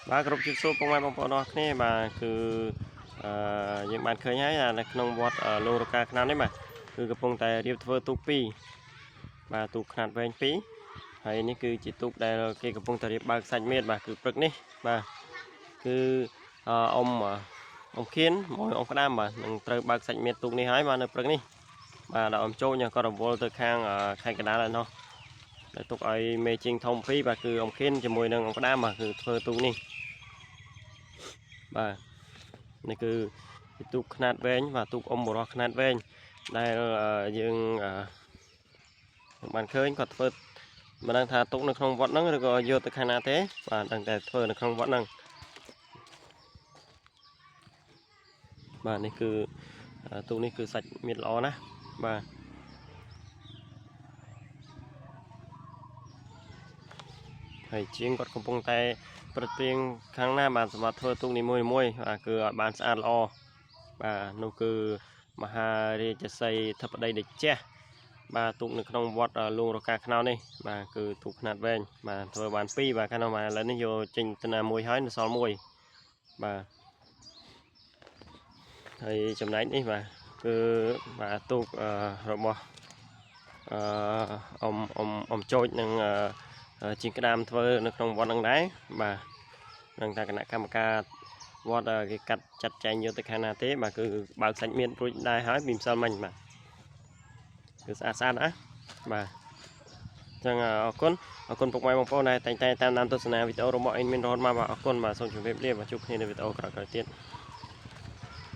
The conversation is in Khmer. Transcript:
បាទគ្រប់ជំរាបសួរពុកម៉ែបងប្អូនអរគ្នាបាទគឺយើងបានឃើញហើយនៅក្នុងវត្តលងរកាខ្នាតនេះបាទគឺកំពុងតែរៀបធ្វើទូក2បាទទូកខ្នាតវែង2ហើយនេះគឺជាទូកដែលគេកំពុងតែរៀបបើកសាច់មៀតបាទគឺព្រឹកនេះបាទគឺអ៊ំខៀនមួយអ៊ំក្តាមបាទនឹងត្រូវបើកសាច់មៀតទូកនេះហើយបាទនៅព្រឹកនេះបាទដល់អ៊ំចូលក៏រវល់ទៅខាងខេត្តកណ្ដាលហើយនោះដែលទុកឲ្យមេជាងធំ2បាទគឺអ៊ំខៀនជាមួយនឹងអ៊ំក្តាមបាទគឺធ្វើទូកនេះបាទនេះគឺទូកខ្នាតវែងបាទទូកអ៊ំបរោះខ្នាតវែងដែលយើងបានឃើញគាត់ធ្វើមិនដឹងថាទុកនៅក្នុងវត្តហ្នឹងឬក៏យកទៅខាងណាទេបាទដឹងតែធ្វើនៅក្នុងវត្តហ្នឹងបាទនេះគឺទូកនេះគឺសាច់មានល្អណាស់បាទហើយជាងគាត់កំពុងតែប្រឹកព្រៀងខាងណាបាទសម្រាប់ធ្វើទូកនីមួយបាទគឺឲ្យបានស្អាតល្អបាទនោះគឺមហារាជសីហ៍ធិបតីតេជះបាទទូកនៅក្នុងវត្តលងរកាខ្នោនេះបាទគឺទូកខ្នាតវែងបាទធ្វើបាន2បាទខាងនោះបាទឥឡូវនេះយកចេញទៅណាមួយហើយនៅសល់1បាទហើយចំណែកនេះបាទគឺបាទទូករបស់អ៊ំចូលនឹងជាងក្តាមធ្វើនៅក្នុងវត្តនឹងដែរបាទនឹងថាគណៈកម្មការវត្តគេកាត់ចាត់ចែងយកទៅខាងណាទេបាទគឺបើកសាច់មានរួចដែរហើយពីម្សិលមិញបាទគឺស្អាតណាបាទអញ្ចឹងអរគុណពុកម៉ែបងប្អូនដែលតែងតែតាមដានទស្សនាវីដេអូរបស់អេដមីនរហូតមកបាទអរគុណបាទសូមជម្រាបលាបាទជួបគ្នានៅវីដេអូក្រោយៗទៀត